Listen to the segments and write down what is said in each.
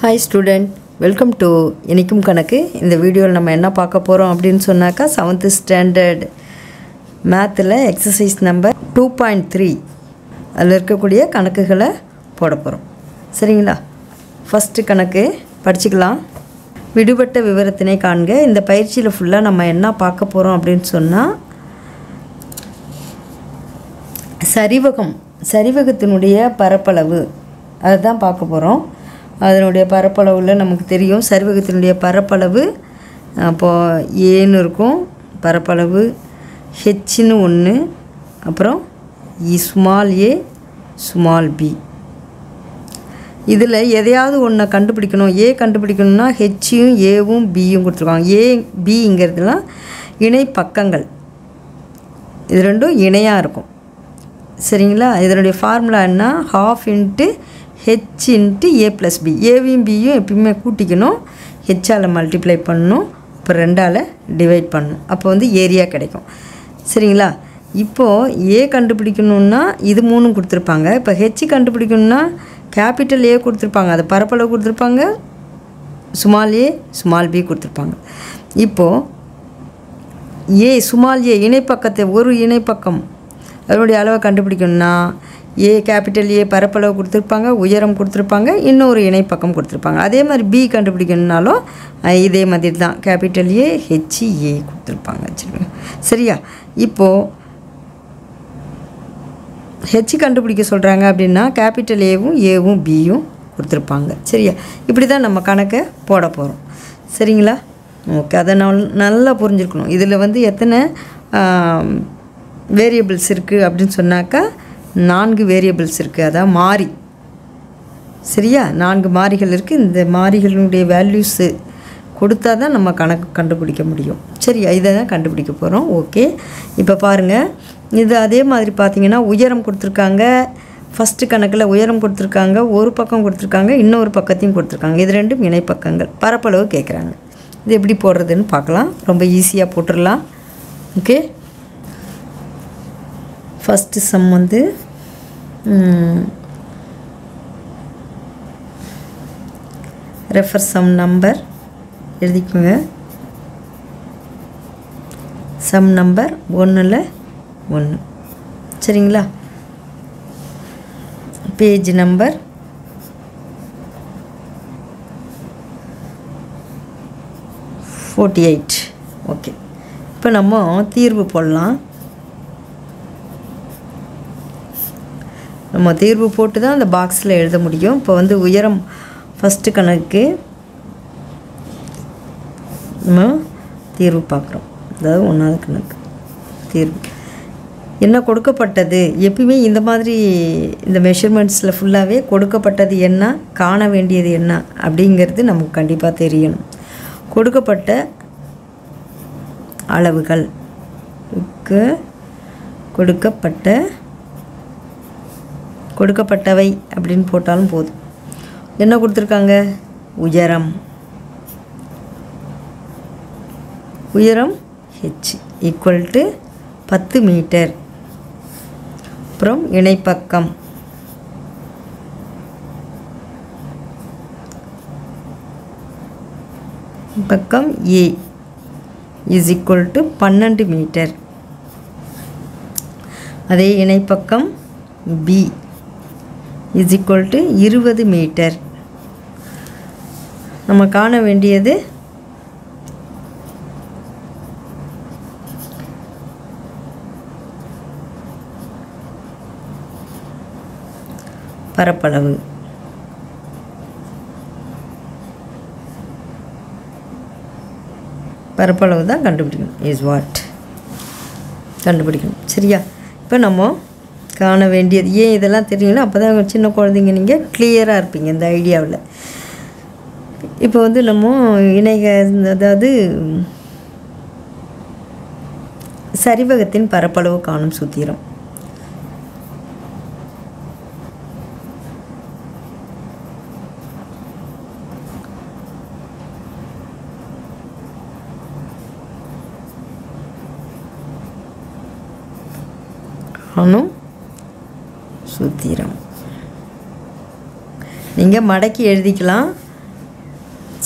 Hi student, welcome to இனிக்கும் கணக்கு. இந்த வீடியோவில் நம்ம என்ன பார்க்க போகிறோம் அப்படின்னு சொன்னாக்கா 7th ஸ்டாண்டர்ட் மேத்தில் எக்ஸசைஸ் நம்பர் 2.3 அதில் இருக்கக்கூடிய கணக்குகளை போட போகிறோம். சரிங்களா? ஃபஸ்ட்டு கணக்கு படிச்சுக்கலாம். விடுபட்ட விவரத்தினை காண்க. இந்த பயிற்சியில் ஃபுல்லாக நம்ம என்ன பார்க்க போகிறோம் அப்படின்னு சொன்னால் சரிவகத்தினுடைய பரப்பளவு அதுதான் பார்க்க போகிறோம். அதனுடைய பரப்பளவில் நமக்கு தெரியும் சரிவகத்தினுடைய பரப்பளவு அப்போது ஏன்னு இருக்கும் பரப்பளவு, ஹெச்னு ஒன்று, அப்புறம் ஸ்மால் ஏ ஸ்மால் பி. இதில் எதையாவது ஒன்றை கண்டுபிடிக்கணும். ஏ கண்டுபிடிக்கணும்னா ஹெச்சும் ஏவும் பியும் கொடுத்துருக்காங்க. ஏ பிங்கிறதுலாம் இணை பக்கங்கள், இது ரெண்டும் இணையாக இருக்கும். சரிங்களா? இதனுடைய ஃபார்முலா என்ன? ½ into H into A plus B. ஏவையும் பியும் எப்பயுமே கூட்டிக்கணும், ஹெச்சால் மல்டிப்ளை பண்ணணும், இப்போ 2ஆல் டிவைட் பண்ணணும். அப்போ வந்து ஏரியா கிடைக்கும். சரிங்களா? இப்போது ஏ கண்டுபிடிக்கணுன்னா இது 3 கொடுத்துருப்பாங்க. இப்போ ஹெச் கண்டுபிடிக்கணுன்னா கேபிட்டல் ஏ கொடுத்துருப்பாங்க, அது பரப்பளவு கொடுத்துருப்பாங்க, ஸ்மால் ஏ ஸ்மால் பி கொடுத்துருப்பாங்க. இப்போது ஏ ஸ்மால் ஏ இணைப்பக்கத்தை ஒரு இணைப்பக்கம் அதனுடைய அளவை கண்டுபிடிக்கணும்னா ஏ கேபிட்டல் ஏ பரப்பளவு கொடுத்துருப்பாங்க, உயரம் கொடுத்துருப்பாங்க, இன்னொரு இணைப்பக்கம் கொடுத்துருப்பாங்க. அதே மாதிரி பி கண்டுபிடிக்கணுன்னாலும் இதே மாதிரி தான், கேபிட்டல் ஏ ஹெச் ஏ கொடுத்துருப்பாங்க. சரியா? இப்போது ஹெச் கண்டுபிடிக்க சொல்கிறாங்க அப்படின்னா கேபிட்டல் ஏவும் ஏவும் பியும் கொடுத்துருப்பாங்க. சரியா? இப்படி தான் நம்ம கணக்கை போட போகிறோம். சரிங்களா? ஓகே, அதை நல்லா புரிஞ்சுருக்கணும். இதில் வந்து எத்தனை வேரியபிள்ஸ் இருக்குது அப்படின்னு சொன்னாக்கா 4 வேரியபிள்ஸ் இருக்குது, அதான் மாறி. சரியா? 4 மாறிகள் இருக்குது. இந்த மாறிகளுடைய வேல்யூஸு கொடுத்தா தான் நம்ம கணக்கு கண்டுபிடிக்க முடியும். சரியா? இதை தான் கண்டுபிடிக்க போகிறோம். ஓகே, இப்போ பாருங்கள், இது அதே மாதிரி பார்த்திங்கன்னா உயரம் கொடுத்துருக்காங்க. ஃபஸ்ட்டு கணக்கில் உயரம் கொடுத்துருக்காங்க, ஒரு பக்கம் கொடுத்துருக்காங்க, இன்னொரு பக்கத்தையும் கொடுத்துருக்காங்க. இது ரெண்டும் இணைப்பக்கங்கள். பரப்பளவு கேட்குறாங்க. இது எப்படி போடுறதுன்னு பார்க்கலாம். ரொம்ப ஈஸியாக போட்டுடலாம். ஓகே, ஃபஸ்ட்டு சம் வந்து ரெஃபர் சம் நம்பர் எழுதிக்கோங்க. சம் நம்பர் 1ல் 1. சரிங்களா? Page number 48. ஓகே, இப்போ நம்ம தீர்வு போடலாம். நம்ம தீர்வு போட்டு தான் அந்த பாக்ஸில் எழுத முடியும். இப்போ வந்து உயரம் ஃபஸ்ட்டு கணக்கு நம்ம தீர்வு பார்க்குறோம். அதாவது 1வது கணக்கு தீர்வு என்ன கொடுக்கப்பட்டது. எப்பயுமே இந்த மாதிரி இந்த மெஷர்மெண்ட்ஸில் ஃபுல்லாகவே கொடுக்கப்பட்டது என்ன, காண வேண்டியது என்ன அப்படிங்கிறது நமக்கு கண்டிப்பாக தெரியணும். கொடுக்கப்பட்ட அளவுகள் கொடுக்கப்பட்டவை அப்படின்னு போட்டாலும் போதும். என்ன கொடுத்துருக்காங்க? உயரம் ஹெச் ஈக்குவல் டு 10 மீட்டர். அப்புறம் இணைப்பக்கம் பக்கம் A is equal to 12 metre. அதே இணைப்பக்கம் B is equal to 20 metre. நம்ம காண வேண்டியது பரப்பளவு. பரப்பளவு தான் கண்டுபிடிக்கணும். இஸ் வாட் கண்டுபிடிக்கணும். சரியா? இப்போ நம்ம காண வேண்டியது ஏன் இதெல்லாம் தெரியுங்களா? அப்போ தான் சின்ன குழந்தைங்க நீங்கள் கிளியராக இருப்பீங்க இந்த ஐடியாவில். இப்போ வந்து நம்ம அதாவது சரிவகத்தின் பரப்பளவு காணும் சூத்திரம். காணும் சூத்திரம் நீங்கள் மடக்கி எழுதிக்கலாம்.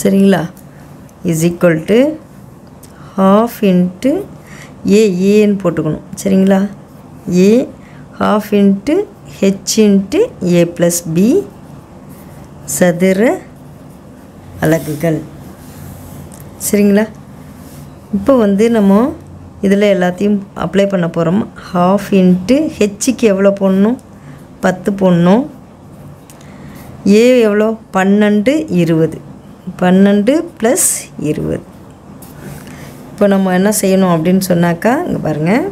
சரிங்களா, is equal to half into ஏன்னு போட்டுக்கணும். சரிங்களா, ஏ half into H into A plus B சதுர அலகுகள். சரிங்களா, இப்போ வந்து நம்ம இதில் எல்லாத்தையும் அப்ளை பண்ண போகிறோம். ஹாஃப் இன்ட்டு ஹெச்சுக்கு எவ்வளோ போடணும், 10 போடணும். ஏ எவ்வளோ, 12 20, 12 + 20. இப்போ நம்ம என்ன செய்யணும் அப்படின்னு சொன்னாக்கா, இங்கே பாருங்கள்,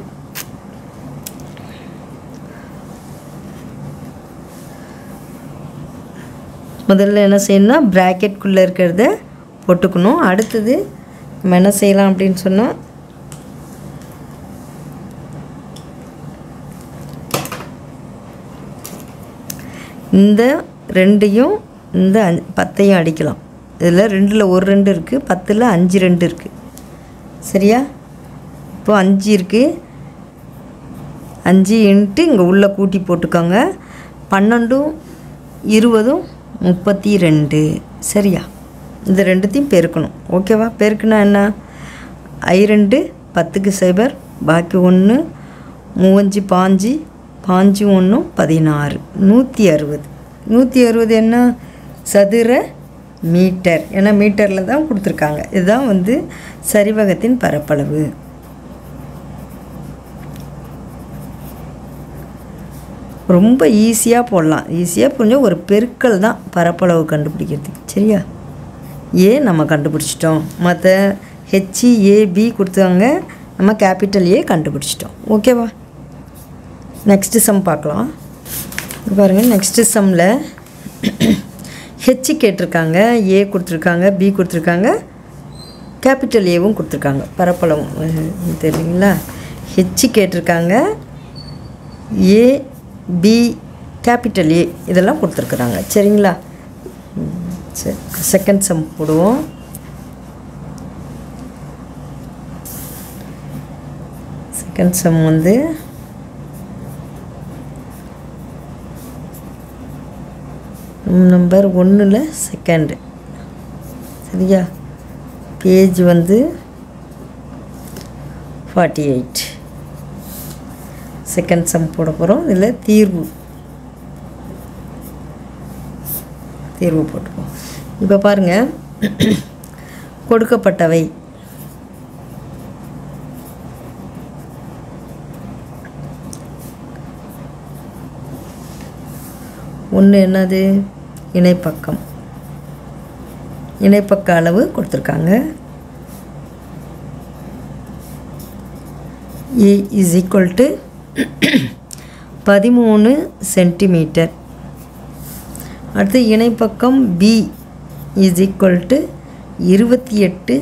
முதல்ல என்ன செய்யணும்னா ப்ராக்கெட்குள்ளே இருக்கிறத போட்டுக்கணும். அடுத்தது நம்ம என்ன செய்யலாம் அப்படின்னு சொன்னால், இந்த 2ஐயும் இந்த 10ஐயும் அடிக்கலாம். இதில் 2ல் ஒரு 2 இருக்குது, 10ல் 5 2 இருக்குது. சரியா, இப்போது 5 இருக்குது. 5 இன்ட்டு இங்கே உள்ளே கூட்டி போட்டுக்கோங்க. 12 20 32. சரியா, இந்த ரெண்டுத்தையும் பெருக்கணும். ஓகேவா, பெருக்குனா என்ன, I2 10க்கு 0, பாக்கி 1, 3 5 5 1 16, 160. 160 என்ன, சதுர மீட்டர். ஏன்னா மீட்டரில் தான் கொடுத்துருக்காங்க. இதுதான் வந்து சரிவகத்தின் பரப்பளவு. ரொம்ப ஈஸியாக போடலாம். ஈஸியாக புரிஞ்ச ஒரு பெருக்கல் தான் பரப்பளவு கண்டுபிடிக்கிறதுக்கு. சரியா, ஏ நம்ம கண்டுபிடிச்சிட்டோம். மற்ற ஹெச்ஏபி கொடுத்தாங்க, நம்ம கேபிட்டல் ஏ கண்டுபிடிச்சிட்டோம். ஓகேவா, நெக்ஸ்ட்டு சம் பார்க்கலாம். பாருங்கள், நெக்ஸ்ட்டு சம்மில் ஹெச் கேட்டிருக்காங்க, ஏ கொடுத்துருக்காங்க, பி கொடுத்துருக்காங்க, கேபிட்டல் ஏவும் கொடுத்துருக்காங்க. பரப்பளவும் தெரியுங்களா, ஹெச் கேட்டிருக்காங்க, ஏ பி கேபிட்டல் ஏ இதெல்லாம் கொடுத்துருக்குறாங்க. சரிங்களா, சரி, செகண்ட் சம் போடுவோம். செகண்ட் சம் வந்து நம்பர் 1ல் செகண்டு. சரியா, பேஜ் வந்து 48. செகண்ட் சம் போட போகிறோம். இதில் தீர்வு போட்டுப்போம். இப்போ பாருங்கள், கொடுக்கப்பட்டவை ஒன்று என்னது, இணைப்பக்கம். இணைப்பக்க அளவு கொடுத்துருக்காங்க. A is equal to 13 centimetre. அடுத்து இணைப்பக்கம் B is equal to 28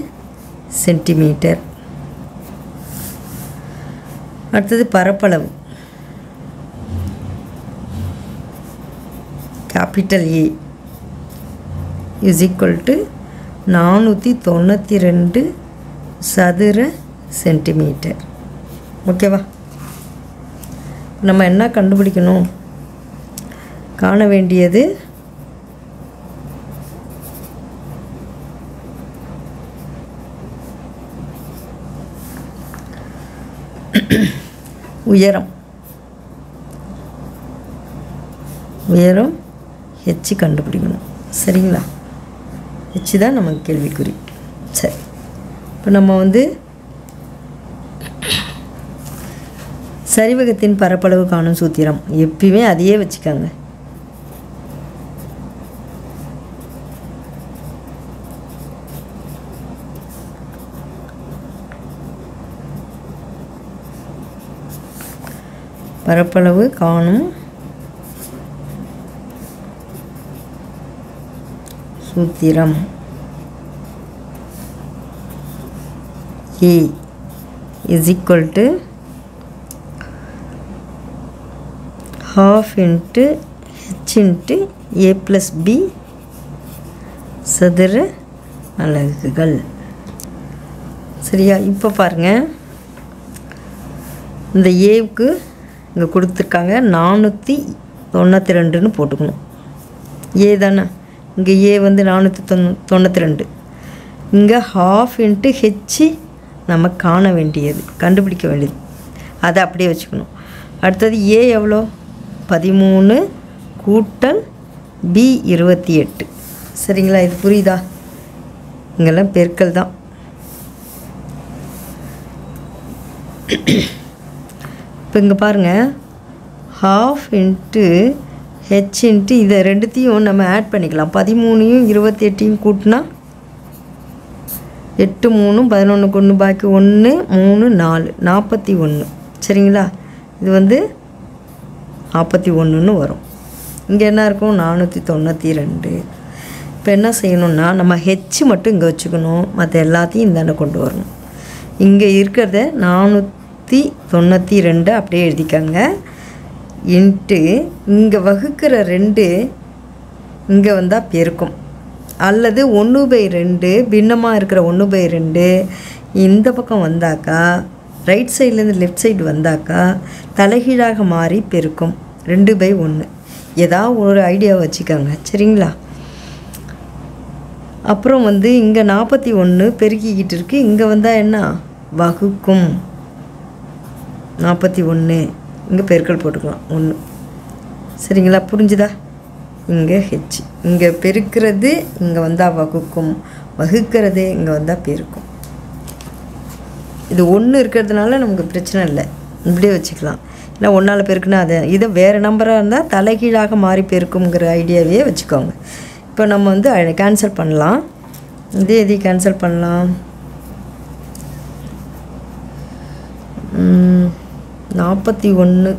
centimetre. அடுத்தது பரப்பளவு capital A is equal to 492 சதுர சென்டிமீட்டர். ஓகேவா, நம்ம என்ன கண்டுபிடிக்கணும், காண வேண்டியது உயரம். உயரம் ஹெச் கண்டுபிடிக்கணும். சரிங்களா, ஹெச் தான் நமக்கு கேள்விக்குறி. சரி, இப்போ நம்ம வந்து சரிவகத்தின் பரப்பளவு காணும் சூத்திரம் எப்பயுமே அதையே வச்சுக்காங்க. பரப்பளவு காணும் சூத்திரம் A is equal to half into H into A plus B சதுர அலகுகள். சரியா, இப்போ பாருங்கள், இந்த ஏவுக்கு இங்கே கொடுத்துருக்காங்க 492ன்னு போட்டுக்கணும். ஏ தானே, இங்கே ஏ வந்து 492. இங்கே ½ × h நம்ம காண வேண்டியது, கண்டுபிடிக்க வேண்டியது, அதை அப்படியே வச்சுக்கணும். அடுத்தது ஏ எவ்வளோ? 13 கூட்டல் பி 28. சரிங்களா? இது புரியுதா? இங்கெல்லாம் பெருக்கல் தான். இப்போ இங்கே பாருங்கள், ½ × h இதை ரெண்டுத்தையும் நம்ம ஆட் பண்ணிக்கலாம். 13யும் 28யும் கூட்டினா 8 3 11 1 பாக்கி 1 3 4 41. சரிங்களா? இது வந்து 41ன்னு வரும். இங்கே என்ன இருக்கும்? 492. இப்போ என்ன செய்யணும்னா நம்ம ஹெச் மட்டும் இங்கே வச்சுக்கணும், மற்ற எல்லாத்தையும் இந்தாண்ட கொண்டு வரணும். இங்கே இருக்கிறத 492 அப்படியே எழுதிக்காங்க. இன்ட்டு இங்கே வகுக்கிற 2 இங்கே வந்தால் பெருக்கும், அல்லது 1/2 பின்னமாக இருக்கிற 1/2 இந்த பக்கம் வந்தாக்கா, ரைட் சைட்லேருந்து லெஃப்ட் சைடு வந்தாக்கா தலைகீழாக மாறி பெருக்கும். 2/1 ஏதாவது ஒரு ஐடியா வச்சுக்கோங்க. சரிங்களா? அப்புறம் வந்து இங்கே 41 பெருக்கிக்கிட்டு இருக்குது, இங்கே வந்தால் என்ன வகுக்கும். 41 இங்கே பெருக்கல் போட்டுக்கலாம் 1. சரிங்களா? புரிஞ்சுதா? இங்கே ஹெச், இங்கே பெருக்கிறது இங்கே வந்தால் வகுக்கும், வகுக்கிறது இங்கே வந்தால் பெருக்கும். இது 1 இருக்கிறதுனால நமக்கு பிரச்சனை இல்லை, இப்படியே வச்சுக்கலாம். ஏன்னா 1ஆல் பெருக்குன்னா அதை இதை வேறு நம்பராக இருந்தால் தலைகீழாக மாறி பெருக்குங்கிற ஐடியாவே வச்சுக்கோங்க. இப்போ நம்ம வந்து கேன்சல் பண்ணலாம். இதே எதையும் கேன்சல் பண்ணலாம். 41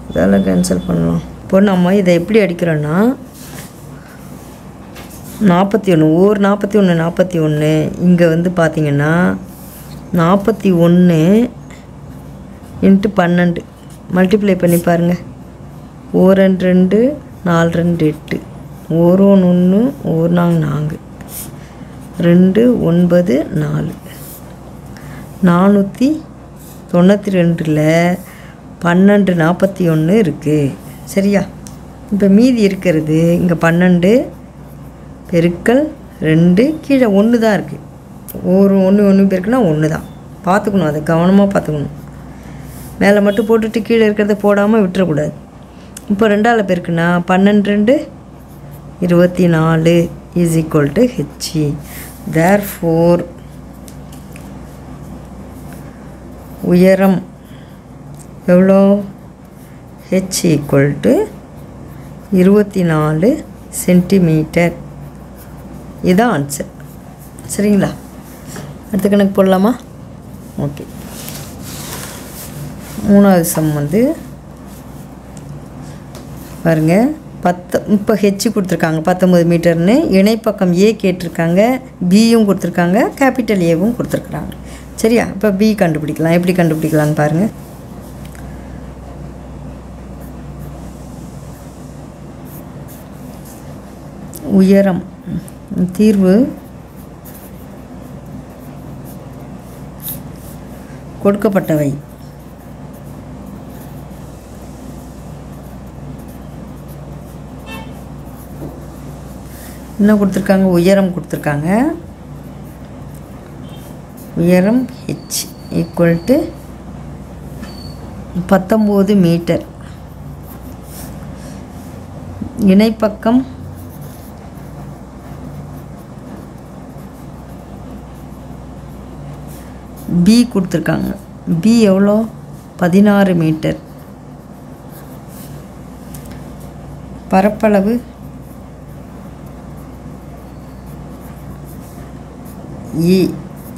இதெல்லாம் கேன்சல் பண்ணலாம். இப்போ நம்ம இதை எப்படி அடிக்கிறோன்னா 41 ஒரு 41 41 இங்கே வந்து பார்த்திங்கன்னா 41 × 12 மல்டிப்ளை பண்ணி பாருங்கள். 1 2 4 2 8 1 1 1 4 2 9 4 492ல் 12 41 இருக்குது. சரியா? இப்போ மீதி இருக்கிறது இங்கே 12 பெருக்கல் 2 கீழே 1 தான் இருக்குது. ஒரு 1 பெருக்குன்னா 1 தான். பார்த்துக்கணும், அதை கவனமாக பார்த்துக்கணும். மேலே மட்டும் போட்டுட்டு கீழே இருக்கிறத போடாமல் விட்டுறக்கூடாது. இப்போ 2ஆல் பெருக்குன்னா 12 2 24 = h. therefore உயரம் எவ்வளோ? h = 24 centimetre. இதுதான் ஆன்சர். சரிங்களா? அடுத்த கணக்கு போடலாமா? ஓகே. 3வது சம் வந்து பாருங்கள். இப்போ ஹெச் கொடுத்துருக்காங்க 19 மீட்டர்னு. இணைப்பக்கம் ஏ கேட்டிருக்காங்க, பியும் கொடுத்துருக்காங்க, கேபிட்டல் ஏவும் கொடுத்துருக்குறாங்க. சரியா? இப்போ பி கண்டுபிடிக்கலாம். எப்படி கண்டுபிடிக்கலான்னு பாருங்கள். உயரம் தீர்வு கொடுக்கப்பட்டவை. என்ன கொடுத்துருக்காங்க? உயரம் கொடுத்துருக்காங்க. உயரம் h = 19 மீட்டர். இணைப்பக்கம் பி கொடுத்துருக்காங்க. பி எவ்வளோ? 16 மீட்டர். பரப்பளவு E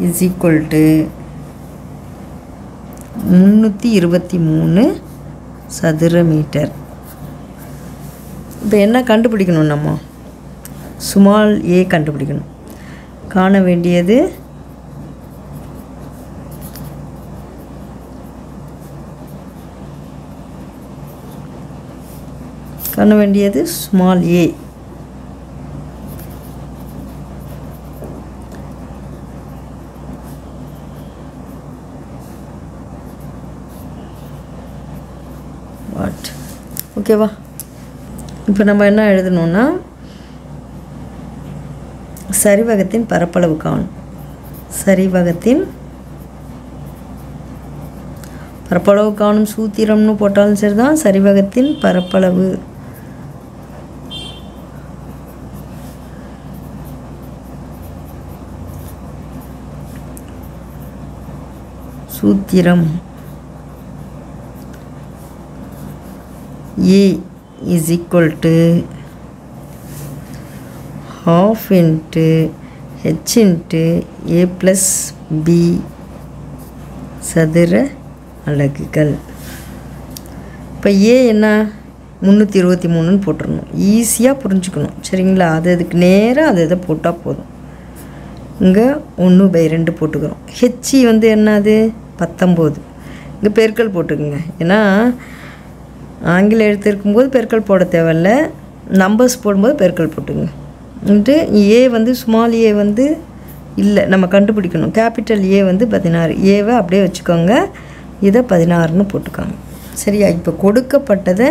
= 323 சதுர மீட்டர். இப்போ என்ன கண்டுபிடிக்கணும்? நம்ம ஸ்மால் ஏ கண்டுபிடிக்கணும். காண வேண்டியது ஸ்மால் ஏ. ஓகேவா? இப்போ நம்ம என்ன எழுதணும்னா சரிவகத்தின் பரப்பளவு காணும். சரிவகத்தின் பரப்பளவு காணும் சூத்திரம்னு போட்டாலும் சரி தான். சரிவகத்தின் பரப்பளவு சூத்திரம் A is equal to half into h into a plus b சதுர அலகுகள். இப்போ ஏ என்ன 323ன்னு போட்டுருணும். ஈஸியாக புரிஞ்சுக்கணும் சரிங்களா. அதுக்கு நேராக அதை போட்டால் போதும். இங்கே 1/2 போட்டுக்கிறோம். ஹெச்சி வந்து என்னது 19. இங்கே பெருக்கல் போட்டுக்குங்க. ஏன்னா ஆங்கில எழுத்து இருக்கும்போது பெருக்கல் போட தேவையில்ல. நம்பர்ஸ் போடும்போது பெருக்கல் போட்டுங்க. ஏ வந்து ஸ்மால் ஏ வந்து இல்லை, நம்ம கண்டுபிடிக்கணும். கேபிட்டல் ஏ வந்து 16. ஏவை அப்படியே வச்சுக்கோங்க. இதை 16ன்னு போட்டுக்கோங்க சரியா. இப்போ கொடுக்கப்பட்டதை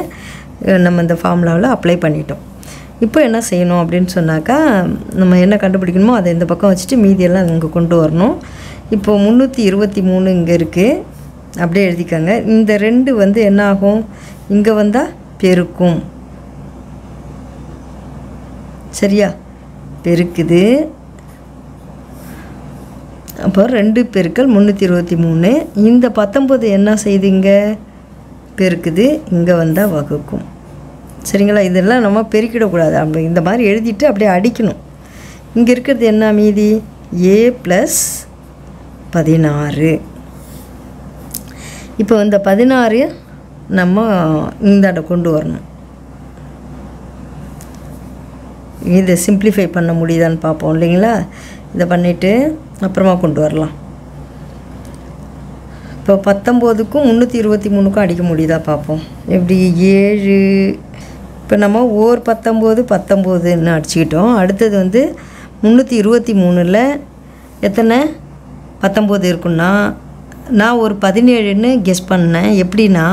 நம்ம இந்த ஃபார்முலாவில் அப்ளை பண்ணிட்டோம். இப்போ என்ன செய்யணும் அப்படின்னு சொன்னாக்கா, நம்ம என்ன கண்டுபிடிக்கணுமோ அதை இந்த பக்கம் வச்சுட்டு மீதியெல்லாம் இங்கே கொண்டு வரணும். இப்போது 323 இங்கே இருக்குது, அப்படியே எழுதிக்கோங்க. இந்த 2 வந்து என்ன ஆகும், இங்கே வந்தால் பெருக்கும் சரியா. பெருக்குது. அப்போ 2 பெருக்கல் 323. இந்த 19 என்ன செய்யுதுங்க, பெருக்குது. இங்கே வந்தால் வகுக்கும் சரிங்களா. இதெல்லாம் நம்ம பெருக்கிடக்கூடாது. அப்படி இந்த மாதிரி எழுதிட்டு அப்படியே அடிக்கணும். இங்கே இருக்கிறது என்ன மீதி, a + 16. இப்போ இந்த 16 நம்ம இந்தாண்ட கொண்டு வரணும். இதை சிம்பிளிஃபை பண்ண முடியுதான்னு பார்ப்போம் இல்லைங்களா. இதை பண்ணிவிட்டு அப்புறமா கொண்டு வரலாம். இப்போ 19க்கும் 323க்கும் அடிக்க முடியுதா பார்ப்போம். எப்படி 7. இப்போ நம்ம ஓர் 19 அடிச்சுக்கிட்டோம். அடுத்தது வந்து 323ல் எத்தனை 19 இருக்குன்னா, நான் ஒரு 17ன்னு கெஸ் பண்ணேன். எப்படின்னா,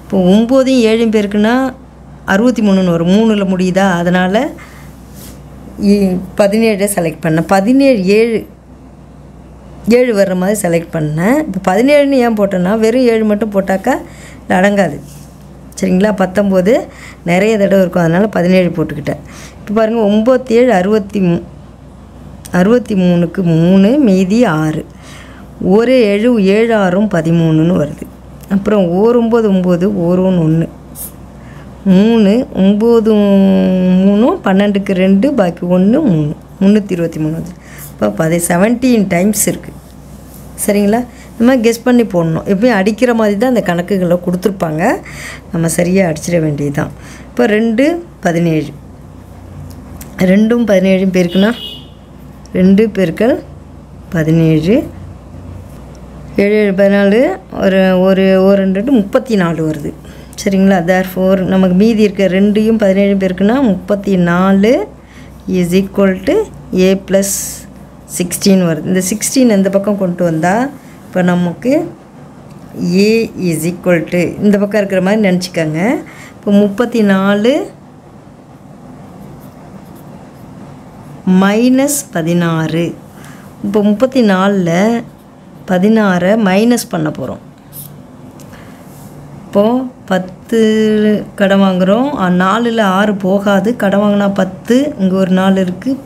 இப்போ 9 7 பேருக்குன்னா 63ன்னு வரும். 3ல் முடியுதா, அதனால் 17 செலக்ட் பண்ணேன். 17 7 வர்ற மாதிரி செலக்ட் பண்ணேன். இப்போ 17ன்னு ஏன் போட்டேன்னா, வெறும் 7 மட்டும் போட்டாக்கா அடங்காது சரிங்களா. 19 நிறைய தடவை இருக்கும், அதனால் 17 போட்டுக்கிட்டேன். இப்போ பாருங்கள், 9 7 63க்கு 3 மீதி 6. ஒரே 7 7 6 13ன்னு வருது. அப்புறம் 9 9 1 1 3 9 3 12க்கு 2 பாக்கி 1 3 323 வருது. இப்போ 17 டைம்ஸ் இருக்குது சரிங்களா. நம்ம கெஸ் பண்ணி போடணும். எப்பயும் அடிக்கிற மாதிரி தான் அந்த கணக்குகளை கொடுத்துருப்பாங்க, நம்ம சரியாக அடிச்சிட வேண்டியது தான். இப்போ 2 17 2ம் 17 பேருக்குன்னா 2 பெருக்கல் 17 7 14 ஒரு 2 34 வருது சரிங்களா. தேர்ஃபோர் நமக்கு மீதி இருக்க 2யும் 17 பேருக்குன்னா 34 இஸ் ஈக்குவல் டு a + 16 வருது. இந்த 16 இந்த பக்கம் கொண்டு வந்தால் இப்போ நமக்கு a இஸ் ஈக்குவல் டு இந்த பக்கம் இருக்கிற மாதிரி நினச்சிக்கோங்க. இப்போ 34 மைனஸ் 16. இப்போ 34ல் 16 மைனஸ் பண்ண போகிறோம். இப்போது 10 கடன் வாங்குகிறோம். 4ல் 6 போகாது, கடன் வாங்கினா 10, இங்கே ஒரு 4 இருக்குது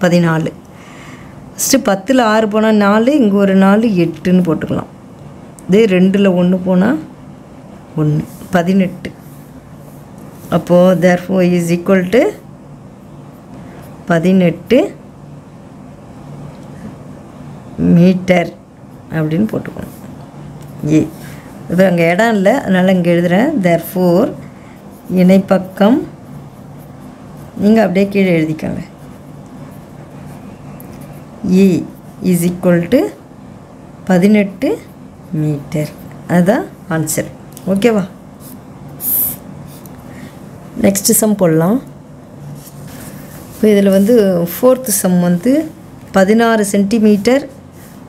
14. ஃபஸ்ட்டு 10ல் 6 போனால் 4, இங்கே ஒரு 4 8ன்னு போட்டுக்கலாம். இதே 2ல் 1 போனால் 1 18. அப்போது therefore is equal to 18 metre அப்படின்னு போட்டுக்கணும். இப்போ அங்கே இடம் இல்லை, அதனால் இங்கே எழுதுகிறேன். தேர்ஃபோர் இணைப்பக்கம் நீங்கள் அப்படியே கீழே எழுதிக்கோங்க. E is equal to 18 metre. அதுதான் ஆன்சர். ஓகேவா. நெக்ஸ்ட் சம் போடலாம். இப்போ இதில் வந்து 4th சம் வந்து 16 சென்டிமீட்டர்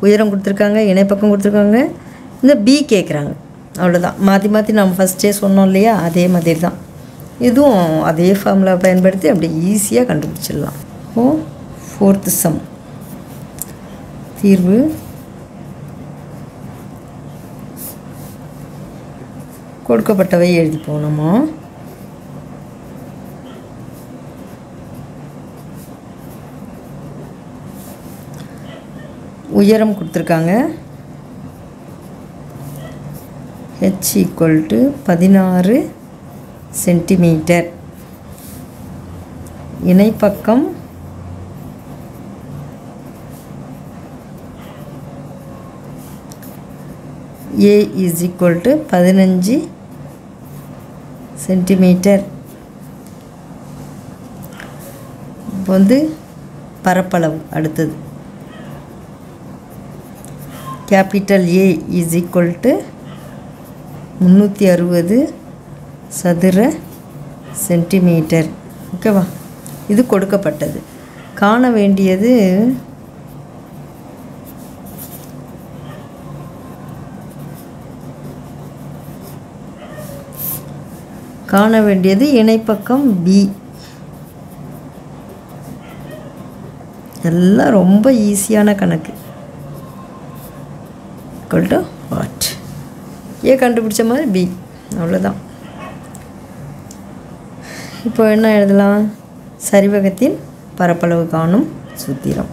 உயரம் கொடுத்துருக்காங்க, இணைப்பக்கம் கொடுத்துருக்காங்க. இந்த பி கேட்குறாங்க. அவ்வளோதான். மாற்றி மாற்றி நம்ம ஃபஸ்ட்டே சொன்னோம் இல்லையா, அதே மாதிரி தான் இதுவும். அதே ஃபார்முலா பயன்படுத்தி அப்படி ஈஸியாக கண்டுபிடிச்சிடலாம். 4th some. தீர்வு கொடுக்கப்பட்டவை எழுதி போனோமா. உயரம் கொடுத்துருக்காங்க. h = 16 centimetre. இணைப்பக்கம் a = 15 சென்டிமீட்டர். இப்போ வந்து பரப்பளவு அடுத்தது. கேபிட்டல் A = 360 சதுர சென்டிமீட்டர். ஓகேவா? இது கொடுக்கப்பட்டது. காண வேண்டியது இணைப்பக்கம் B. எல்லாம் ரொம்ப ஈஸியான கணக்கு. வாட் ஏ கண்டுபிடிச்ச மாதிரி B, அவ்வளோதான். இப்போ என்ன எழுதலாம்? சரிவகத்தின் பரப்பளவு காணும் சூத்திரம்.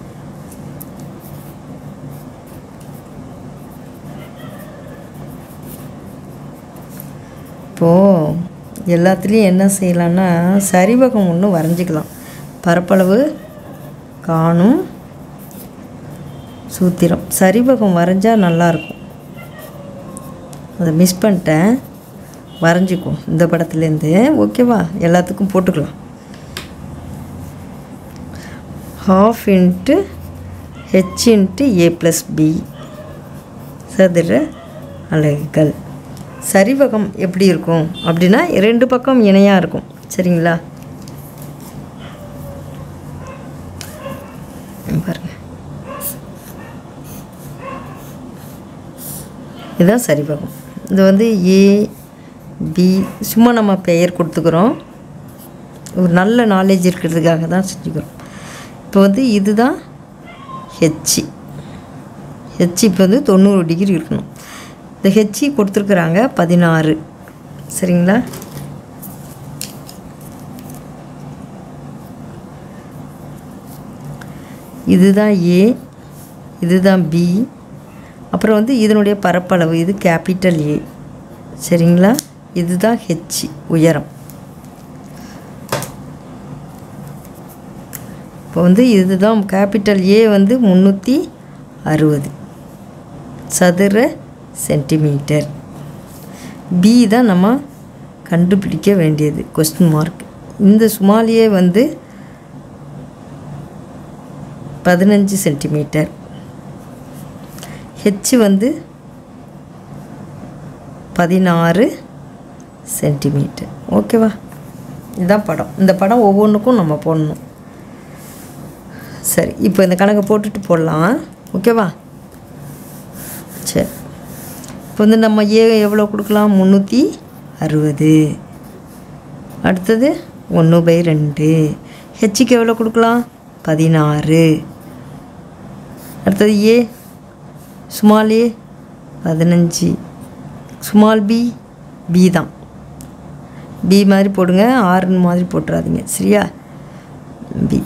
இப்போது எல்லாத்துலேயும் என்ன செய்யலான்னா சரிவகம் ஒன்று வரைஞ்சிக்கலாம். பரப்பளவு காணும் சூத்திரம் சரிவகம் வரைஞ்சால் நல்லாயிருக்கும். அதை மிஸ் பண்ணிட்டேன். வரைஞ்சிக்கும் இந்த படத்துலேருந்து. ஓகேவா? எல்லாத்துக்கும் போட்டுக்கலாம். 12 h × a + b சதுர அலகுகள். சரிவகம் எப்படி இருக்கும் அப்படின்னா 2 பக்கம் இணையாக இருக்கும். சரிங்களா? பாருங்க, இதுதான் சரிவகம். இது வந்து A B சும்மா நம்ம பெயர் கொடுத்துக்கிறோம். ஒரு நல்ல நாலேஜ் இருக்கிறதுக்காக தான் செஞ்சுக்கிறோம். இப்போ வந்து இதுதான் ஹெச். இப்போ வந்து 90 டிகிரி இருக்கணும். இந்த ஹெச் கொடுத்துருக்குறாங்க 16. சரிங்களா? இதுதான் A, இதுதான் B. அப்புறம் வந்து இதனுடைய பரப்பளவு இது கேபிட்டல் A. சரிங்களா? இதுதான் ஹெச் உயரம். இப்போ வந்து இதுதான் கேபிட்டல் A வந்து 360 சதுர சென்டிமீட்டர். B தான் நம்ம கண்டுபிடிக்க வேண்டியது. Question mark. இந்த சுமாலியே வந்து 15 சென்டிமீட்டர். ஹெச் வந்து 16 சென்டிமீட்டர். ஓகேவா? இதுதான் படம். இந்த படம் ஒவ்வொன்றுக்கும் நம்ம போடணும். சரி, இப்போ இந்த கணக்கை போட்டுட்டு போடலாம். ஓகேவா? சரி, இப்போ வந்து நம்ம ஏ எவ்வளோ கொடுக்கலாம்? 360. அடுத்தது 1/2. ஹெச்சுக்கு எவ்வளோ கொடுக்கலாம்? 16. அடுத்தது ஏ ஸ்மால் ஏ 15. ஸ்மால் பி தான். பி மாதிரி போடுங்க, ஆறுன்னு மாதிரி போட்டுறாதீங்க. சரியா? பி.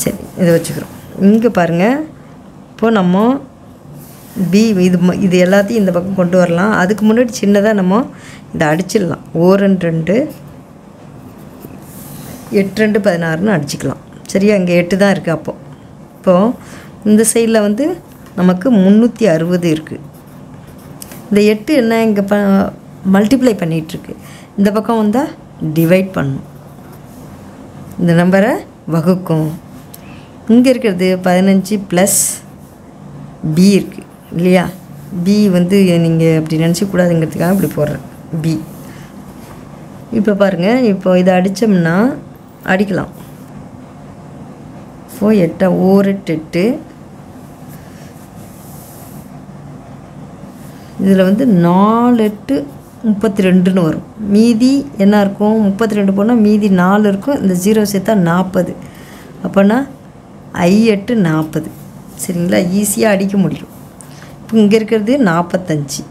சரி, இதை வச்சுக்கிறோம். இங்கே பாருங்கள். இப்போது நம்ம பி இது எல்லாத்தையும் இந்த பக்கம் கொண்டு வரலாம். அதுக்கு முன்னாடி சின்னதாக நம்ம இதை அடிச்சிடலாம். 2 8 2 16ன்னு அடிச்சிக்கலாம். சரியா? இங்கே 8 தான் இருக்குது. இப்போது இந்த சைடில் வந்து நமக்கு 360 இருக்குது. இந்த 8 என்ன இங்கே மல்டிப்ளை பண்ணிகிட்ருக்கு. இந்த பக்கம் வந்தால் டிவைட் பண்ணும். இந்த நம்பரை வகுக்கும். இங்கே இருக்கிறது 15 + பி இருக்குது இல்லையா? பி வந்து நீங்கள் அப்படி நினச்சிக்கூடாதுங்கிறதுக்காக இப்படி போடுறேன். பி. இப்போ பாருங்கள், இப்போ இதை அடித்தோம்னா அடிக்கலாம். இப்போ 8 8 இதில் வந்து 4 8 32ன்னு வரும். மீதி என்ன இருக்கும்? 32 போனால் மீதி 4 இருக்கும். இந்த 0 சேர்த்தா 40. அப்போனா I8 40. சரிங்களா, ஈஸியாக அடிக்க முடியும். இப்போ இங்கே இருக்கிறது 45.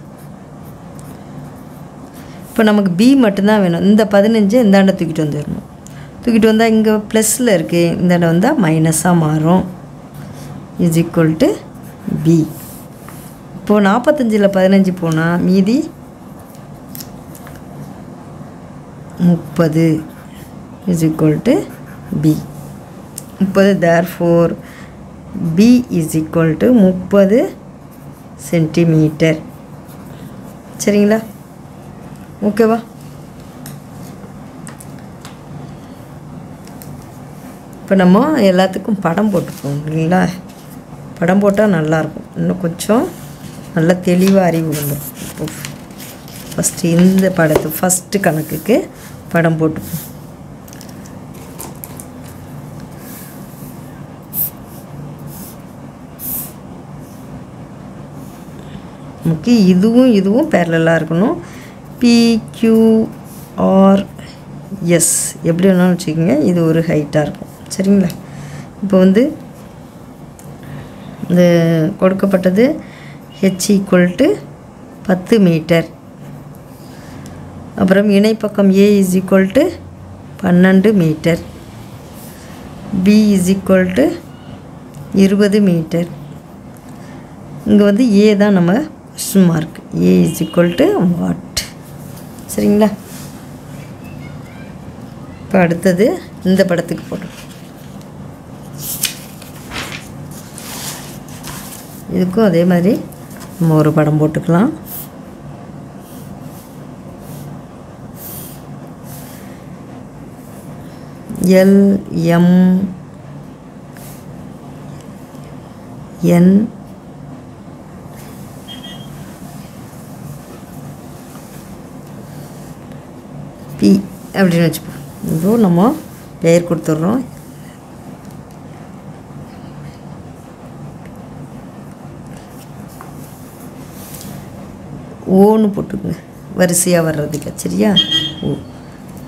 இப்போ நமக்கு பி மட்டும்தான் வேணும். இந்த 15 இந்தாண்ட தூக்கிட்டு வந்துடணும். தூக்கிட்டு வந்தால் இங்கே ப்ளஸில் இருக்குது, இந்தாண்ட வந்தால் மைனஸாக மாறும். Is equal to b. இப்போது 45ல் 15 போனால் மீதி 30 is equal to b. 30. therefore b is equal to 30 centimetre. சரிங்களா, ஓகேவா? இப்போ நம்ம எல்லாத்துக்கும் படம் போட்டுப்போம் இல்லைங்களா? படம் போட்டால் நல்லாயிருக்கும், இன்னும் கொஞ்சம் நல்லா தெளிவாக அறிவு வந்துடும். இப்போ ஃபஸ்ட்டு இந்த படத்தை ஃபஸ்ட்டு கணக்குக்கு படம் போட்டுப்போம். நமக்கு இதுவும் பேரலாக இருக்கணும். PQRS எப்படி வேணாலும் வச்சுக்கோங்க, இது ஒரு ஹைட்டாக இருக்கும். சரிங்களா, இப்போ வந்து இந்த கொடுக்கப்பட்டது H ஈக்குவல் டு 10 மீட்டர். அப்புறம் இணைப்பக்கம் A is equal to 12 metre. B is equal to 20 metre. இங்கே வந்து A தான் நம்ம question mark. A is equal to what. சரிங்களா, இப்போ அடுத்தது இந்த படத்துக்கு போட்டோம். இதுக்கும் அதே மாதிரி நம்ம ஒரு படம் போட்டுக்கலாம். LMN P அப்படின்னு வச்சுப்போம். இப்போ நம்ம பெயர் கொடுத்துட்றோம். ஓன்னு போட்டுக்கோங்க வரிசையாக வர்றதுக்கு. சரியா, ஓ.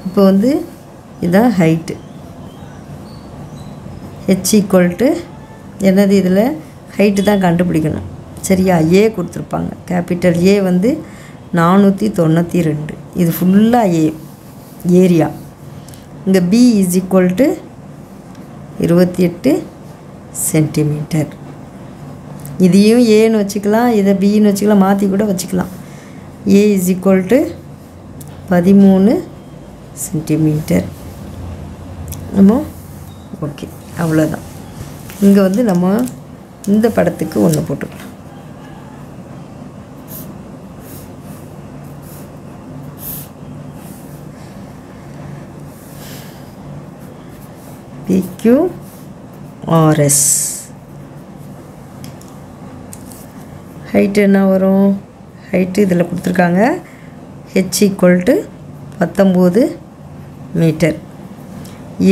இப்போ வந்து இதுதான் ஹைட்டு. H ஈக்குவல் டு என்னது, இதில் ஹைட்டு தான் கண்டுபிடிக்கணும். சரியா, A கொடுத்துருப்பாங்க. கேபிட்டல் A வந்து 492. இது ஃபுல்லாக ஏரியா. இங்கே B is equal to 28 centimetre. இதையும் ஏன்னு வச்சுக்கலாம், இதை பின்னு வச்சுக்கலாம், மாற்றி கூட வச்சுக்கலாம். A is equal to 13 centimetre. நம்ம ஓகே, அவ்வளோதான். இங்கே வந்து நம்ம இந்த படத்துக்கு ஒன்று போட்டுக்கலாம். PQRS. ஹைட்டு என்ன வரும்? ஹைட்டு இதில் கொடுத்துருக்காங்க. H equal to 19 metre.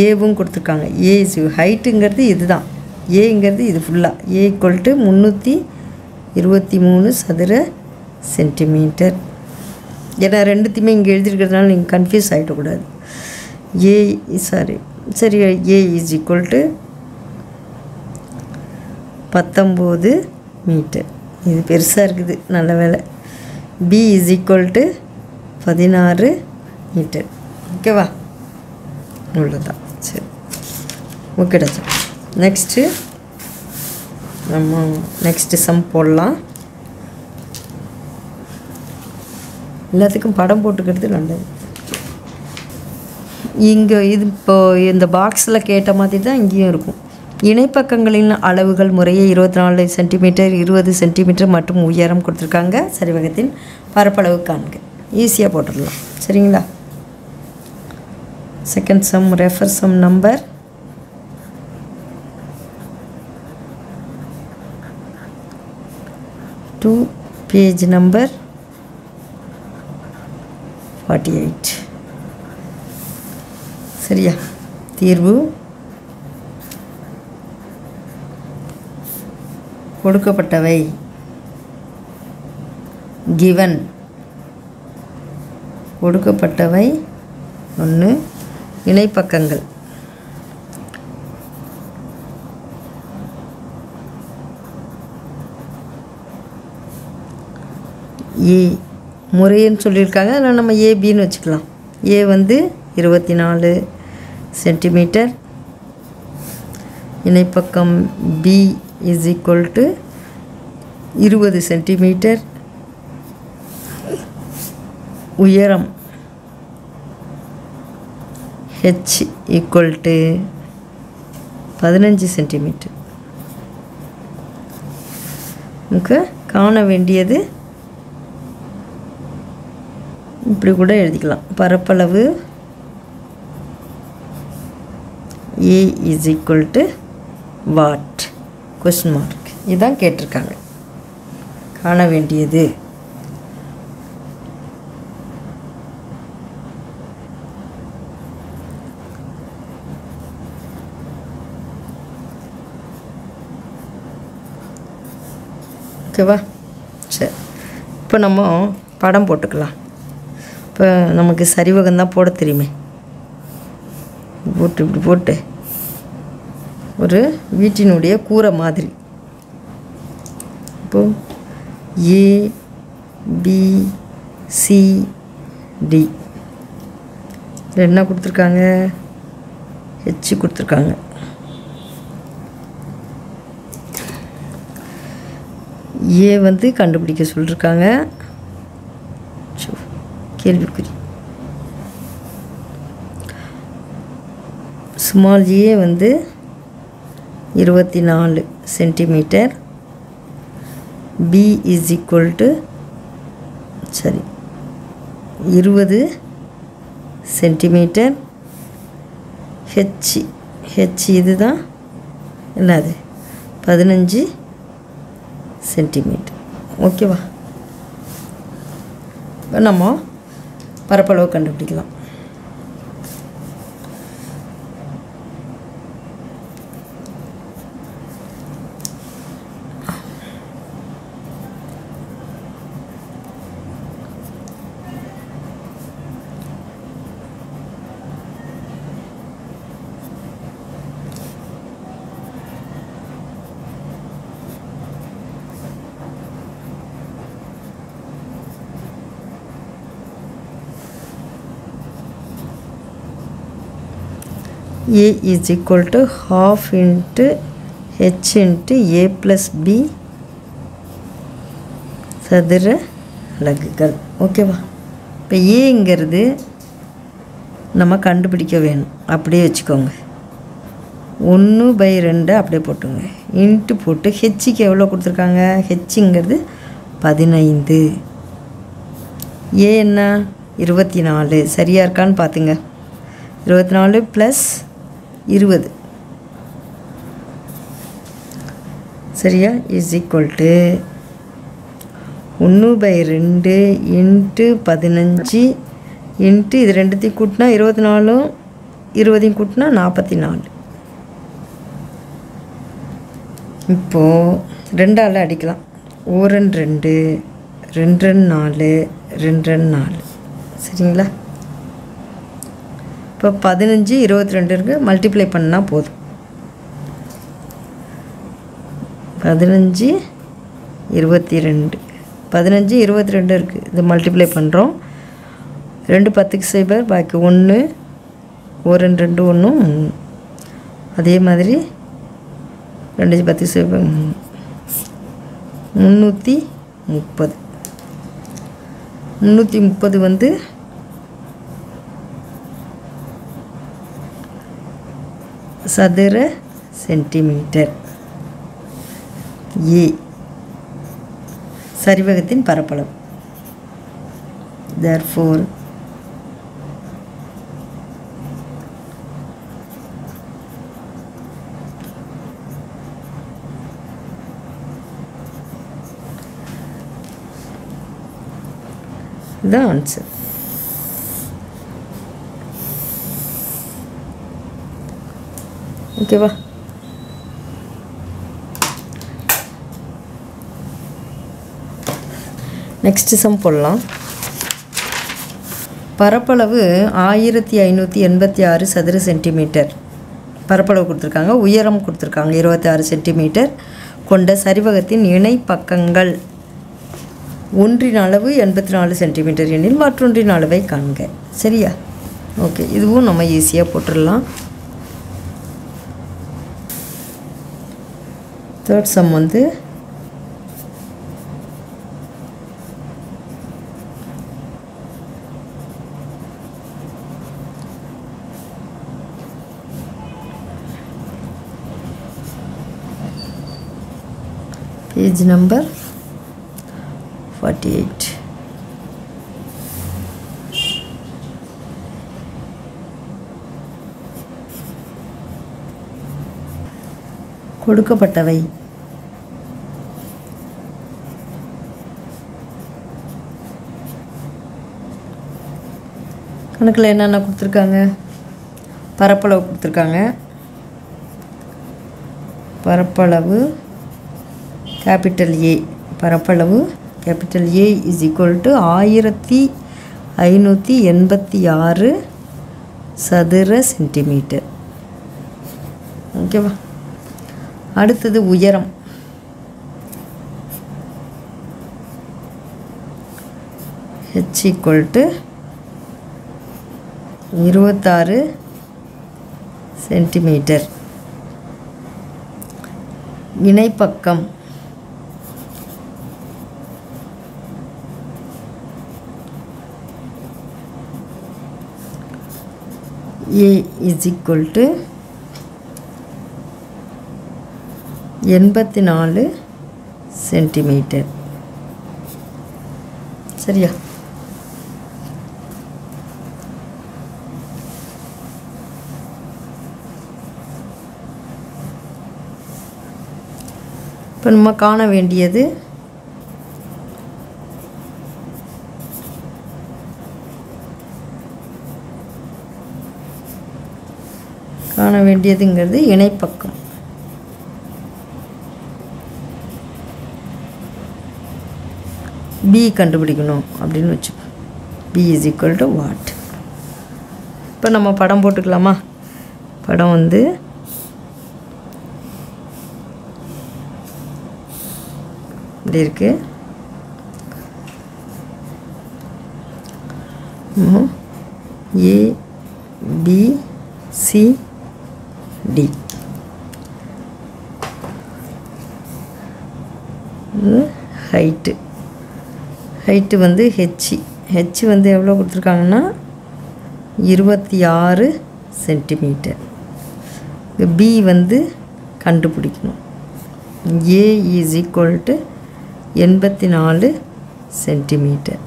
ஏவும் கொடுத்துருக்காங்க. ஏ ஹைட்டுங்கிறது இது தான். ஏங்கிறது இது ஃபுல்லாக. A ஈக்குவல் டு 323 சதுர சென்டிமீட்டர். ஏன்னா ரெண்டுத்தையுமே இங்கே எழுதிருக்கிறதுனால நீங்கள் கன்ஃபியூஸ் ஆகிடக்கூடாது. சரி, A is equal to 19 metre. இது பெருசாக இருக்குது, நல்ல வேலை. B is equal to 16 metre. ஓகேவா, அவ்வளோதான். சரி, ஓகேடா சார். நெக்ஸ்ட்டு நம்ம நெக்ஸ்ட்டு சம் போடலாம். எல்லாத்துக்கும் படம் போட்டுக்கிறது நல்லது. இங்கே இது இப்போது இந்த பாக்ஸில் கேட்ட மாதிரி தான் இங்கேயும் இருக்கும். இணைப்பக்கங்களின் அளவுகள் முறையே 24 சென்டிமீட்டர், 20 சென்டிமீட்டர் மற்றும் உயரம் கொடுத்துருக்காங்க. சரிவகத்தின் பரப்பளவு காண்க. ஈஸியாக போட்டுடலாம். சரிங்களா, second sum. Refer sum number 2, page number 48. சரியா, தீர்வு கொடுக்கப்பட்டவை. கிவன் கொடுக்கப்பட்டவை 1. இணைப்பக்கங்கள் ஏ முறைன்னு சொல்லியிருக்காங்க, அதனால் நம்ம ஏபின்னு வச்சுக்கலாம். ஏ வந்து 24 சென்டிமீட்டர். இணைப்பக்கம் B is equal to 20 centimetre. உயரம் ஹெச் ஈக்குவல் டு 15 சென்டிமீட்டர். நமக்கு காண வேண்டியது இப்படி கூட எழுதிக்கலாம். பரப்பளவு A is equal to what question mark. இதுதான் கேட்டிருக்காங்க. காண வேண்டியது ஓகேவா? சரி, இப்போ நம்ம படம் போட்டுக்கலாம். இப்போ நமக்கு சரிவகம்தான் போட தெரியுமே. போட்டு இப்படி போட்டு ஒரு வீட்டினுடைய கூரை மாதிரி. இப்போ ஏ பி சி டி என்ன கொடுத்துருக்காங்க? ஹெச் கொடுத்துருக்காங்க. ஏ வந்து கண்டுபிடிக்க சொல்லியிருக்காங்க. கேள்விக்குறி. ஸ்மால் ஏ வந்து 24 centimetre. B is equal to 20 centimetre. H இதுதான் என்னது 15 சென்டிமீட்டர். ஓகேவா? இப்போ நம்ம பரப்பளவு கண்டுபிடிக்கலாம். A is equal to half into H into A plus B சதுர அலகுகள். ஓகேவா? இப்போ ஏங்கிறது நம்ம கண்டுபிடிக்க வேணும். அப்படியே வச்சுக்கோங்க. 1/2 அப்படியே போட்டுங்க. இன்ட்டு போட்டு ஹெச்சுக்கு எவ்வளோ கொடுத்துருக்காங்க? ஹெச்சுங்கிறது 15. ஏ என்ன 24. சரியாக இருக்கான்னு பார்த்துங்க. 24 + 20 சரியா is equal to 1/2 into 15 into இது ரெண்டுத்தையும் கூட்டினா 24, 20 கூட்டினா 44. இப்போது 2ஆல் அடிக்கலாம். 1 2 2 4 2 4 சரிங்களா? இப்போ 15 22 இருக்குது. மல்டிப்ளை பண்ணால் போதும். 15 22 15 22 இருக்குது. இது மல்டிப்ளை பண்ணுறோம். 2 10க்கு சைபர் பாக்கி 1 1 2 1 3. அதே மாதிரி 2 10க்கு சைபர் 330 330 வந்து சதுர சென்டிமீட்டர். ஏ சரிவகத்தின் பரப்பளவு. therefore the answer. ஓகேவா? நெக்ஸ்ட் சம் போடலாம். பரப்பளவு 1586 சதுர சென்டிமீட்டர் பரப்பளவு கொடுத்துருக்காங்க. உயரம் கொடுத்துருக்காங்க 26 சென்டிமீட்டர் கொண்ட சரிவகத்தின் இணை பக்கங்கள் ஒன்றின் அளவு 84 சென்டிமீட்டர் எனில் மற்றொன்றின் அளவை காண்க. சரியா? ஓகே, இதுவும் நம்ம ஈஸியாக போட்டுடலாம். தேர்ட் சம் வந்து பேஜ் நம்பர் 48. கொடுக்கப்பட்டவை கணக்கில் என்னென்ன கொடுத்துருக்காங்க? பரப்பளவு கொடுத்துருக்காங்க. பரப்பளவு கேபிட்டல் ஏ, பரப்பளவு capital A is equal to 1586 சதுர சென்டிமீட்டர். ஓகேவா? அடுத்தது உயரம். h equal to 26 centimetre. இணைப்பக்கம் A is equal to 84 centimetre. சரியா? இப்போ நம்ம காண வேண்டியது இணைப்பக்கம். B கண்டுபிடிக்கணும் அப்படின்னு வச்சுக்கோ. B is equal to what? இப்போ நம்ம படம் போட்டுக்கலாமா? படம் வந்து இப்படி இருக்கு. A B C D. Height வந்து ஹெச் வந்து எவ்வளோ கொடுத்துருக்காங்கன்னா 26 சென்டிமீட்டர். பி வந்து கண்டுபிடிக்கணும். A is equal to 84 centimetre.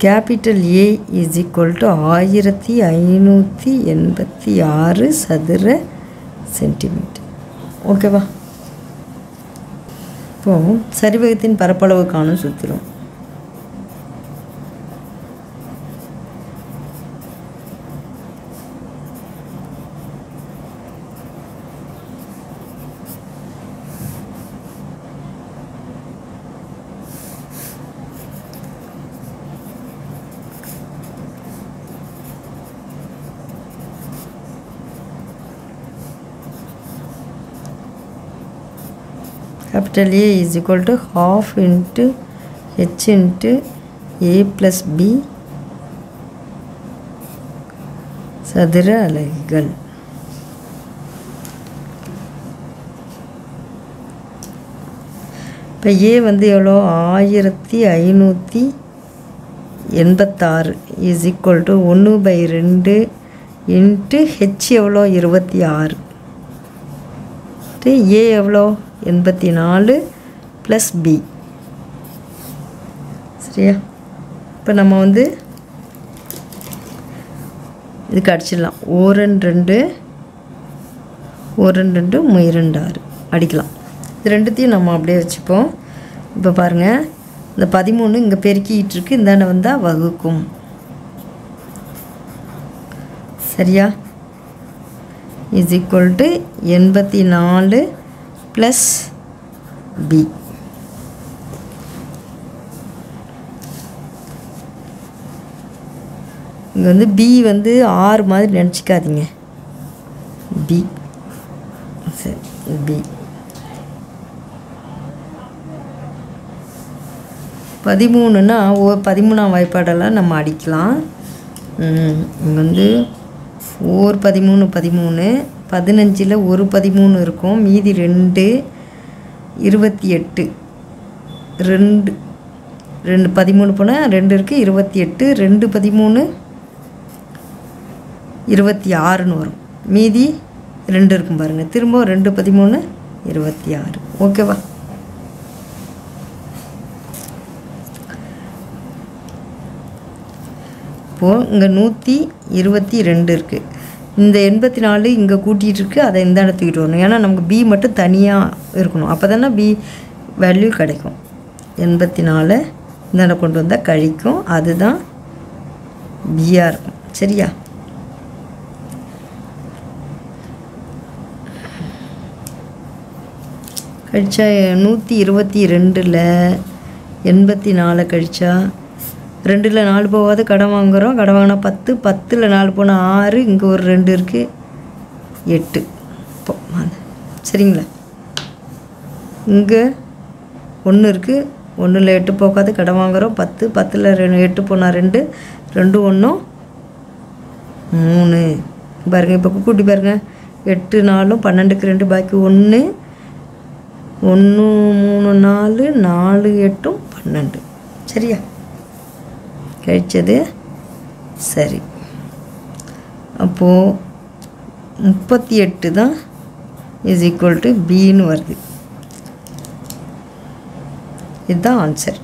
Capital A is equal to 1586 சதுர சென்டிமீட்டர். ஓகேவா? இப்போது சரிவகத்தின் பரப்பளவு காணும் சூத்திரம். Capital A is equal to half into H into A plus B சதுர அலகுகள். இப்போ A வந்து எவ்வளோ? 1586 is equal to 1/2 into H எவ்வளோ? 26. A எவ்வளோ? 84 ப்ளஸ் B. சரியா? இப்போ நம்ம வந்து இதுக்கு அடிச்சிடலாம். 1 2 6 அடிக்கலாம். இது ரெண்டுத்தையும் நம்ம அப்படியே வச்சுப்போம். இப்போ பாருங்கள், இந்த 13 இங்கே பெருக்கிட்டு இருக்கு, இந்தாண்ட வந்தால் வகுக்கும். சரியா? Is equal to 84 plus b. இங்கே வந்து பி வந்து 6 மாதிரி நினச்சிக்காதீங்க. பி சரி, பி 13ன்னா 13ஆம் வாய்ப்பாடெல்லாம் நம்ம அடிக்கலாம். இங்கே வந்து 13 15ல் ஒரு 13 இருக்கும், மீதி 2 28 2 13 போனால் 2 இருக்குது, 28 2 13 26ன்னு வரும், மீதி 2 இருக்கும் பாருங்கள். திரும்ப 2 13 26. ஓகேவா? இப்போது இங்கே 122 இருக்குது. இந்த 84 இங்கே கூட்டிகிட்டு இருக்குது, அதை இந்த இடத்துக்கிட்டு வரணும். ஏன்னா நமக்கு பி மட்டும் தனியாக இருக்கணும், அப்போ தானே பி வேல்யூ கிடைக்கும். 84 இந்த இடம் கொண்டு வந்தால் கழிக்கும், அதுதான் பியாக இருக்கும். சரியா? கழிச்சா 122ல் 84 கழிச்சா 2ல் 4 போகாது, கடன் வாங்குகிறோம். கடன் வாங்கினா 10, 10ல் 4 போனால் 6, இங்கே ஒரு 2 இருக்குது 8. சரிங்களா? இங்கே 1 இருக்குது, 1ல் 8 போகாது, கடன் வாங்குகிறோம். 10, 10ல் 8 போனால் 2, 2 1 3 பாருங்கள். இப்போ கூட்டி பாருங்கள், 8 4 12க்கு 2 பாக்கி 1 1 3 4 4 8 12. சரியா? கழிச்சது சரி. அப்போது 38 தான் இஸ் ஈக்குவல் டு பின்னு வருது. இதுதான் ஆன்சர்.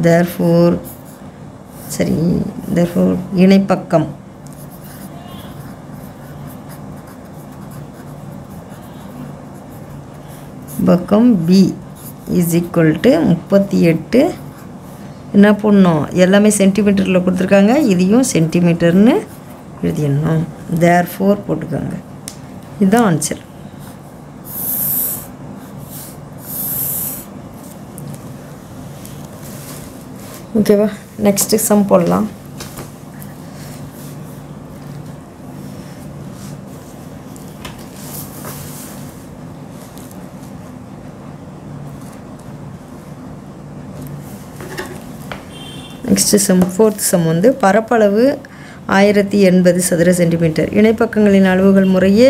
therefore சரி, therefore இணைப்பக்கம் பக்கம் பி இஸ் ஈக்குவல் டு 38. என்ன பண்ணணும், எல்லாமே சென்டிமீட்டரில் கொடுத்துருக்காங்க, இதையும் சென்டிமீட்டர்னு எழுதிடணும். therefore போட்டுக்கோங்க. இதுதான் ஆன்சர். ஓகேவா? நெக்ஸ்ட்டு சம் போடலாம். நெக்ஸ்ட்டு சம், 4th சம் வந்து பரப்பளவு 1080 சதுர சென்டிமீட்டர். இணைப்பக்கங்களின் அளவுகள் முறையே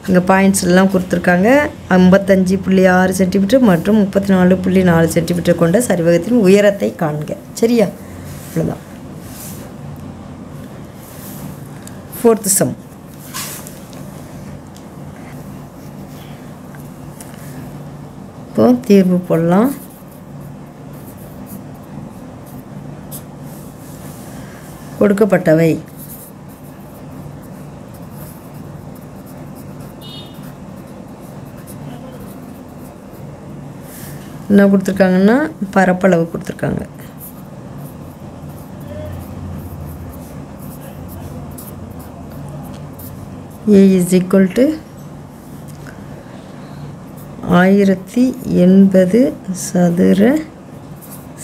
இங்கே பாயிண்ட்ஸ்லாம் கொடுத்துருக்காங்க. 55.6 சென்டிமீட்டர் மற்றும் 34.4 சென்டிமீட்டர் கொண்ட சரிவகத்தின் உயரத்தை காண்க. சரியா? அவ்வளோதான். 4th some. இப்போ தீர்வு போடலாம். கொடுக்கப்பட்டவை என்ன கொடுத்துருக்காங்கன்னா பரப்பளவு கொடுத்துருக்காங்க. A is equal to 1080 சதுர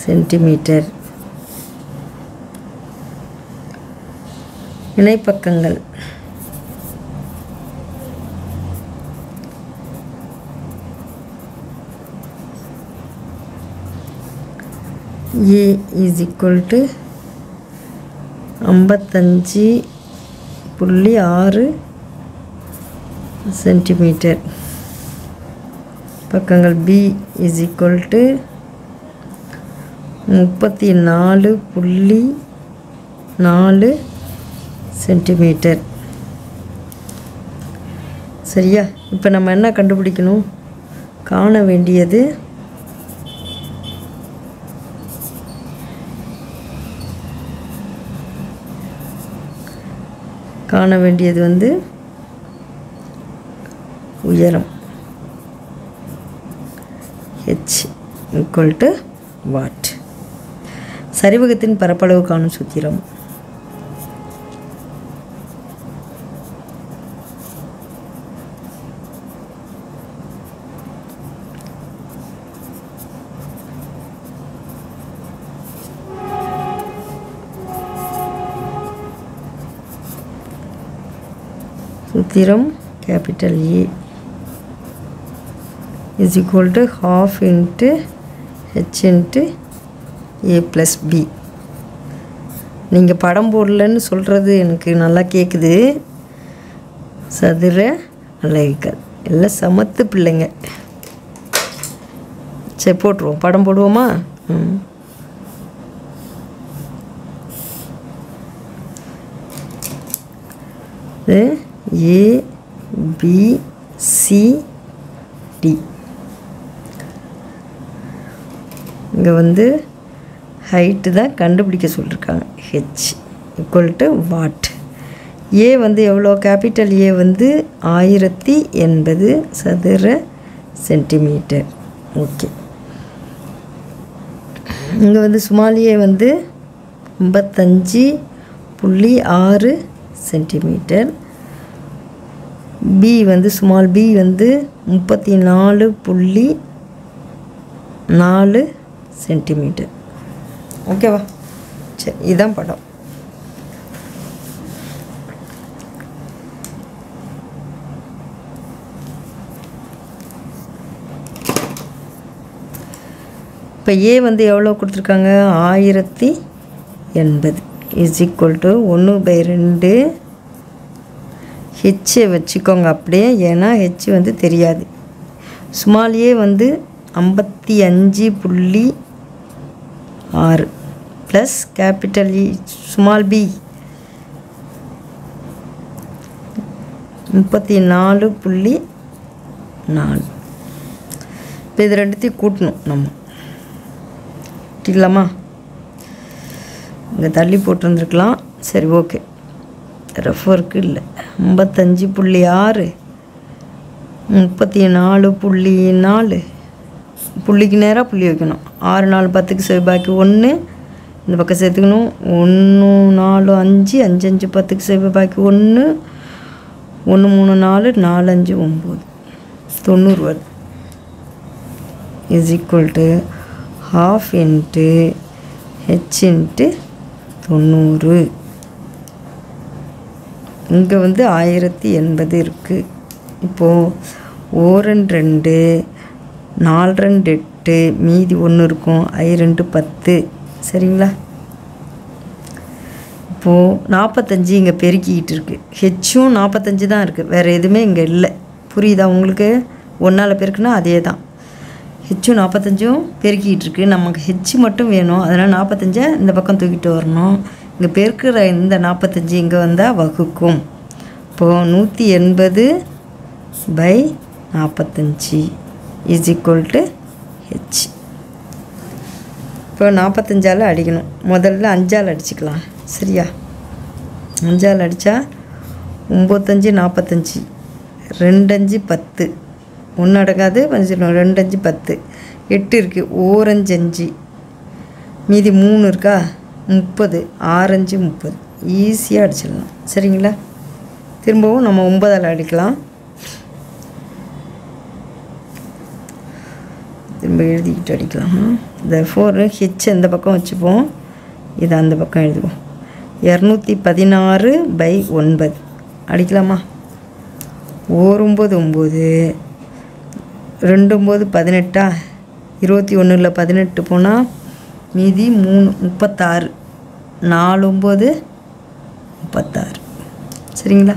சென்டிமீட்டர். இணைப்பக்கங்கள் A is equal to 55.6 centimetre. பக்கங்கள் B is equal to 34.4 centimetre. சரியா? இப்போ நம்ம என்ன கண்டுபிடிக்கணும்? காண வேண்டியது வந்து உயரம் h equal to what? சரிவகத்தின் பரப்பளவு காணும் சூத்திரம். சூத்திரம் capital A is equal to half into H into A plus B. நீங்கள் படம் போடலன்னு சொல்கிறது எனக்கு நல்லா கேட்குது. சதுர அலகுகள் எல்லாம் சமத்து பிள்ளைங்க. சரி போட்டுருவோம், படம் போடுவோமா? A B C D. இங்கே வந்து ஹைட்டு தான் கண்டுபிடிக்க சொல்லியிருக்காங்க. H equal to what. A வந்து எவ்வளோ? கேபிட்டல் ஏ வந்து 1080 சதுர சென்டிமீட்டர். ஓகே. இங்கே வந்து ஸ்மால் ஏ வந்து 55.6 சென்டிமீட்டர். பி வந்து ஸ்மால் பி வந்து 34.4 சென்டிமீட்டர். ஓகேவா? சரி, இதுதான் படம். இப்போ ஏ வந்து எவ்வளோ கொடுத்துருக்காங்க? 1080 இஸ் ஈக்குவல் டு 1/2. ஹெச்சை வச்சுக்கோங்க அப்படியே, ஏன்னா ஹெச் வந்து தெரியாது. ஸ்மால் ஏ வந்து 55.6 plus capital E small B 34.4. இப்போ இது ரெண்டுத்தையும் கூட்டணும் நம்ம. கூட்டிக்கலாமா? இங்கே தள்ளி போட்டுருந்துருக்கலாம். சரி, ஓகே. ரெஃபருக்கு இல்லை. 55.6 34.4. புள்ளிக்கு நேராக புள்ளி வைக்கணும். 6 4 10க்கு சரி, பாக்கி 1 இந்த பக்கம் சேர்த்துக்கணும். 1 4 5 5 5 10க்கு சரி, பாக்கி 1 1 3 4 4 5 9 90 வருது. Is equal to half into H into 90. இங்கே வந்து 1080 இருக்குது. இப்போது 1 2 4 2 8 மீதி 1 இருக்கும். 2 10. சரிங்களா? இப்போது 45 இங்கே பெருக்கிக்கிட்டு இருக்குது. ஹெச்சும் 45 தான் இருக்குது, வேறு எதுவுமே இங்கே இல்லை. புரியுதா உங்களுக்கு? 1ஆல் பெருக்குன்னா அதே தான். ஹெச்சும் 45ம் பெருக்கிக்கிட்டு இருக்குது. நமக்கு ஹெச்சு மட்டும் வேணும். அதனால் 45 இந்த பக்கம் தூக்கிட்டு வரணும். இங்கே பெருக்கிற இந்த 45 இங்கே வந்தால் வகுக்கும். இப்போது 180/45 இஸ் ஈக்குவல் டு ஹெச். இப்போ 45ஆல் அடிக்கணும். முதல்ல 5ஆல் அடிச்சுக்கலாம். சரியா? 5ஆல் அடித்தா 9 5 45 2 5 10 1 அடங்காது. 2 5 10 8 இருக்குது. 1 5 5 மீதி 3 இருக்கா? 30 6 5 30. ஈஸியாக அடிச்சிடலாம். சரிங்களா? திரும்பவும் நம்ம 9ஆல் அடிக்கலாம். திரும்ப எழுதிக்கிட்டு அடிக்கலாம். இந்த 4 ஹெச் இந்த பக்கம் வச்சுப்போம், இதை அந்த பக்கம் எழுதுவோம். 216/9 அடிக்கலாமா? 1 9 9 2 9 18. 21 18 போனால் மீதி 3 36. 4 9 36. சரிங்களா?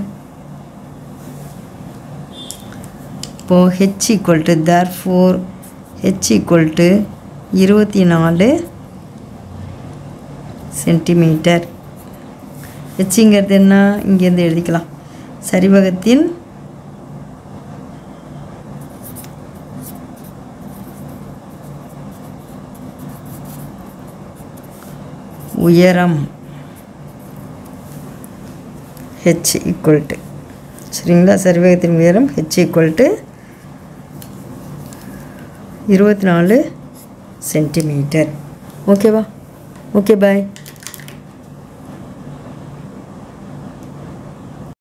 இப்போது H equal to therefore H equal to 24 centimetre. ஹெச்ங்கிறது என்ன? இங்கேருந்து எழுதிக்கலாம். சரிவகத்தின் உயரம் ஹெச் ஈக்குவல் டு. சரிங்களா? சரிவகத்தின் உயரம் ஹெச் ஈக்குவல் டு 24 சென்டிமீட்டர். ஓகேவா? ஓகே, பாய்.